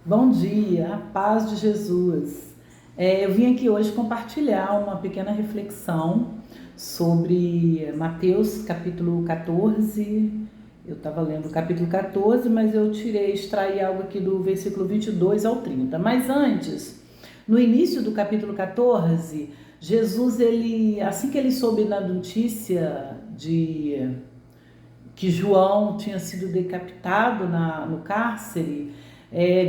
Bom dia, a paz de Jesus. Eu vim aqui hoje compartilhar uma pequena reflexão sobre Mateus capítulo 14. Eu estava lendo o capítulo 14, mas eu extraí algo aqui do versículo 22 ao 30. Mas antes, no início do capítulo 14, Jesus, assim que ele soube na notícia de que João tinha sido decapitado no cárcere,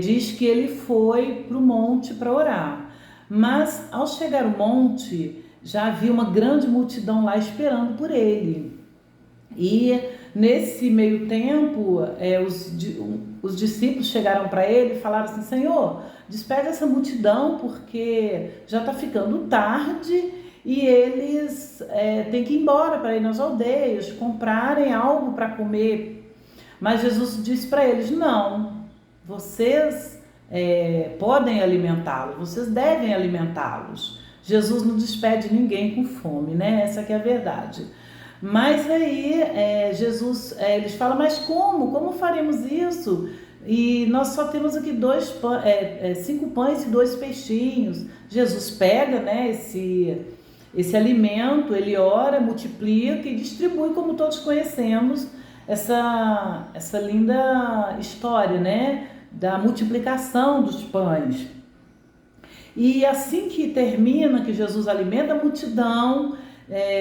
diz que ele foi para o monte para orar. Mas ao chegar ao monte, já havia uma grande multidão lá esperando por ele. E nesse meio tempo, os discípulos chegaram para ele e falaram assim: Senhor, despede essa multidão porque já está ficando tarde e eles têm que ir embora para ir nas aldeias, comprarem algo para comer. Mas Jesus disse para eles: não, vocês podem alimentá-los, vocês devem alimentá-los. Jesus não despede ninguém com fome, né? Essa que é a verdade. Mas aí Jesus, eles falam, mas como? Como faremos isso? E nós só temos aqui 5 pães e 2 peixinhos. Jesus pega, né, esse alimento, ele ora, multiplica e distribui, como todos conhecemos, essa linda história, né, da multiplicação dos pães. E assim que termina, que Jesus alimenta a multidão,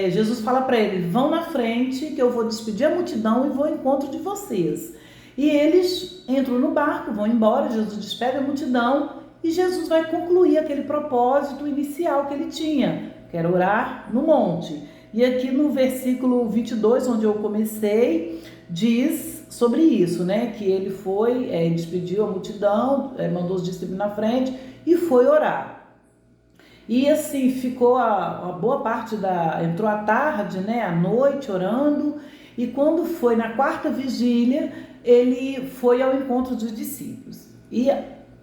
Jesus fala para eles: vão na frente que eu vou despedir a multidão e vou ao encontro de vocês. E eles entram no barco, vão embora, Jesus despede a multidão e Jesus vai concluir aquele propósito inicial que ele tinha, que era orar no monte. E aqui no versículo 22, onde eu comecei, diz sobre isso, né? Que ele foi, despediu a multidão, mandou os discípulos na frente e foi orar. E assim, ficou a boa parte entrou à tarde, né, à noite, orando, e quando foi na quarta vigília, ele foi ao encontro dos discípulos. E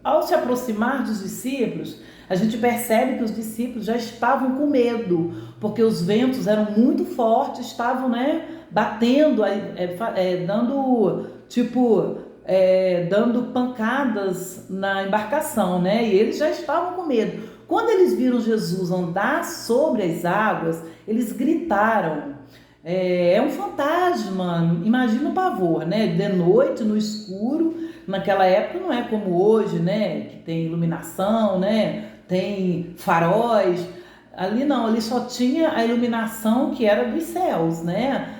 ao se aproximar dos discípulos, a gente percebe que os discípulos já estavam com medo, porque os ventos eram muito fortes, estavam, né, batendo, dando pancadas na embarcação, né? E eles já estavam com medo. Quando eles viram Jesus andar sobre as águas, eles gritaram: é um fantasma! Imagina o pavor, né? De noite, no escuro. Naquela época não é como hoje, né? Que tem iluminação, né? Tem faróis. Ali não, ali só tinha a iluminação que era dos céus, né?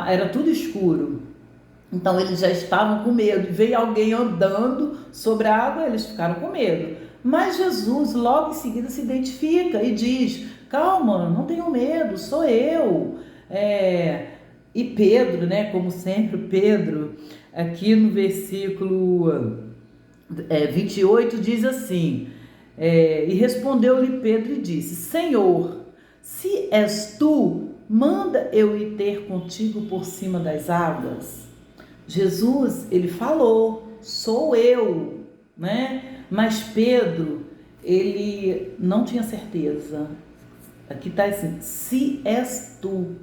Era tudo escuro. Então eles já estavam com medo. Veio alguém andando sobre a água, eles ficaram com medo. Mas Jesus logo em seguida se identifica e diz: calma, não tenham medo, sou eu. E Pedro, né, como sempre, Pedro, aqui no versículo 28 diz assim: e respondeu-lhe Pedro e disse: Senhor, se és tu, manda eu ir ter contigo por cima das águas. Jesus, ele falou: sou eu, né? Mas Pedro, ele não tinha certeza. Aqui está assim: se és tu.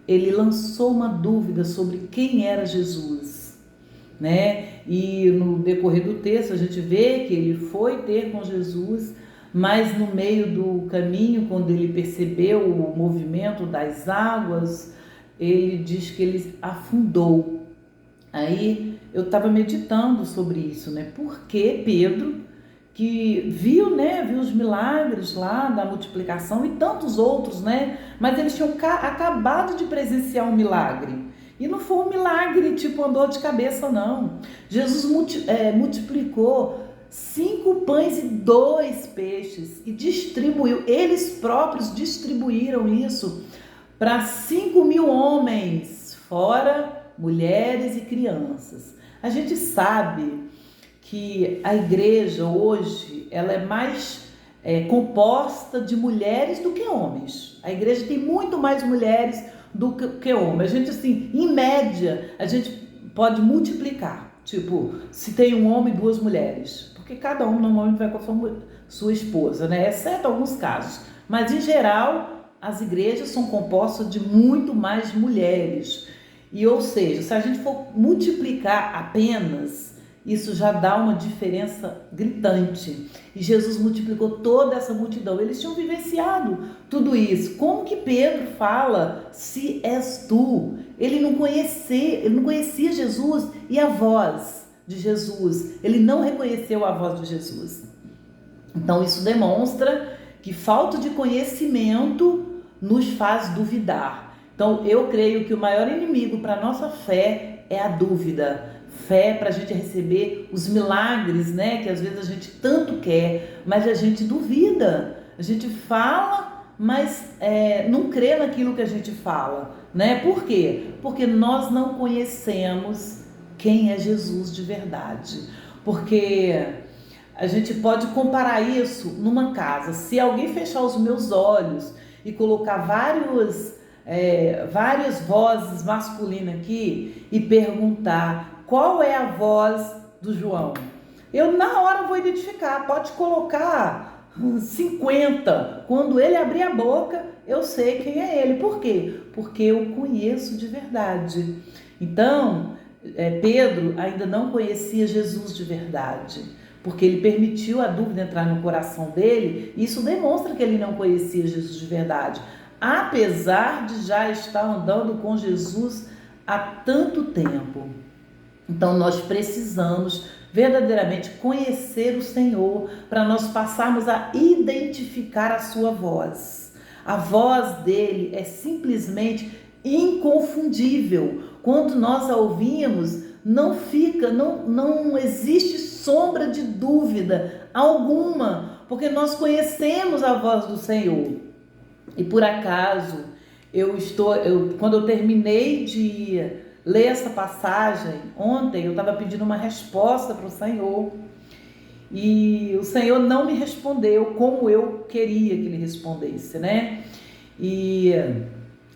Ele lançou uma dúvida sobre quem era Jesus, né? E no decorrer do texto a gente vê que ele foi ter com Jesus, mas no meio do caminho, quando ele percebeu o movimento das águas, ele diz que ele afundou. Aí eu estava meditando sobre isso, né? Porque Pedro, que viu, né, viu os milagres lá da multiplicação e tantos outros, né? Mas eles tinham acabado de presenciar um milagre. E não foi um milagre tipo uma dor de cabeça, não. Jesus multiplicou 5 pães e 2 peixes e distribuiu. Eles próprios distribuíram isso para 5.000 homens, fora mulheres e crianças. A gente sabe que a igreja hoje ela é mais composta de mulheres do que homens. A igreja tem muito mais mulheres do que homens. A gente, assim, em média, a gente pode multiplicar. Tipo, se tem um homem e 2 mulheres. Porque cada um normalmente vai com a sua esposa, né? Exceto alguns casos. Mas, em geral, as igrejas são compostas de muito mais mulheres. E, ou seja, se a gente for multiplicar apenas isso já dá uma diferença gritante. E Jesus multiplicou toda essa multidão. Eles tinham vivenciado tudo isso. Como que Pedro fala, se és tu? Ele não conhecia Jesus e a voz de Jesus. Ele não reconheceu a voz de Jesus. Então isso demonstra que falta de conhecimento nos faz duvidar. Então eu creio que o maior inimigo para a nossa fé é a dúvida. Fé para a gente receber os milagres, né? Que às vezes a gente tanto quer, mas a gente duvida. A gente fala, mas não crê naquilo que a gente fala, né? Por quê? Porque nós não conhecemos quem é Jesus de verdade. Porque a gente pode comparar isso numa casa. Se alguém fechar os meus olhos e colocar várias vozes masculinas aqui e perguntar qual é a voz do João, eu na hora vou identificar. Pode colocar 50. Quando ele abrir a boca, eu sei quem é ele. Por quê? Porque eu conheço de verdade. Então, Pedro ainda não conhecia Jesus de verdade, porque ele permitiu a dúvida entrar no coração dele. Isso demonstra que ele não conhecia Jesus de verdade, apesar de já estar andando com Jesus há tanto tempo. Então nós precisamos verdadeiramente conhecer o Senhor para nós passarmos a identificar a sua voz. A voz dele é simplesmente inconfundível. Quando nós a ouvimos, não existe sombra de dúvida alguma, porque nós conhecemos a voz do Senhor. E por acaso, quando eu terminei de ler essa passagem, ontem eu estava pedindo uma resposta para o Senhor, e o Senhor não me respondeu como eu queria que ele respondesse, né? E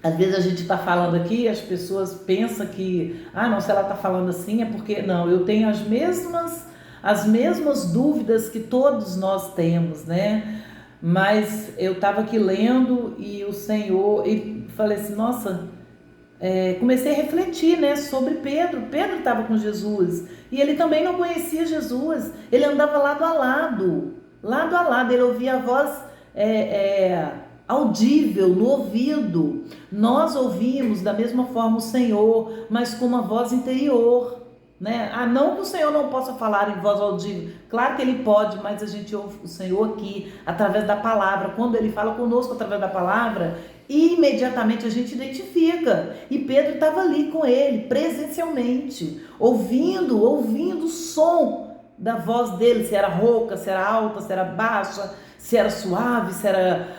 às vezes a gente está falando aqui, as pessoas pensam que, não, se ela está falando assim é porque... Não, eu tenho as mesmas dúvidas que todos nós temos, né? Mas eu estava aqui lendo e o Senhor, e falei assim, nossa, comecei a refletir, né, sobre Pedro. Pedro estava com Jesus e ele também não conhecia Jesus. Ele andava lado a lado, ele ouvia a voz audível no ouvido. Nós ouvimos da mesma forma o Senhor, mas com uma voz interior, né? Não que o Senhor não possa falar em voz audível, claro que ele pode, mas a gente ouve o Senhor aqui através da palavra. Quando ele fala conosco através da palavra, imediatamente a gente identifica. E Pedro estava ali com ele presencialmente, ouvindo o som da voz dele, se era rouca, se era alta, se era baixa, se era suave, se era...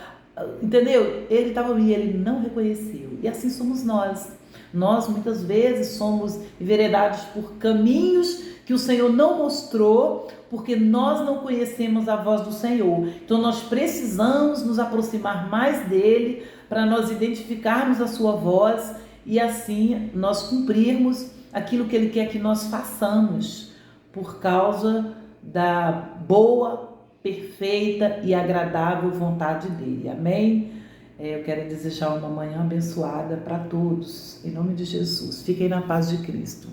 Entendeu? Ele estava ali, ele não reconheceu. E assim somos nós. Nós muitas vezes somos enveredados por caminhos que o Senhor não mostrou, porque nós não conhecemos a voz do Senhor. Então nós precisamos nos aproximar mais dele para nós identificarmos a sua voz e assim nós cumprirmos aquilo que ele quer que nós façamos, por causa da boa, perfeita e agradável vontade dele. Amém? Eu quero desejar uma manhã abençoada para todos, em nome de Jesus. Fiquem na paz de Cristo.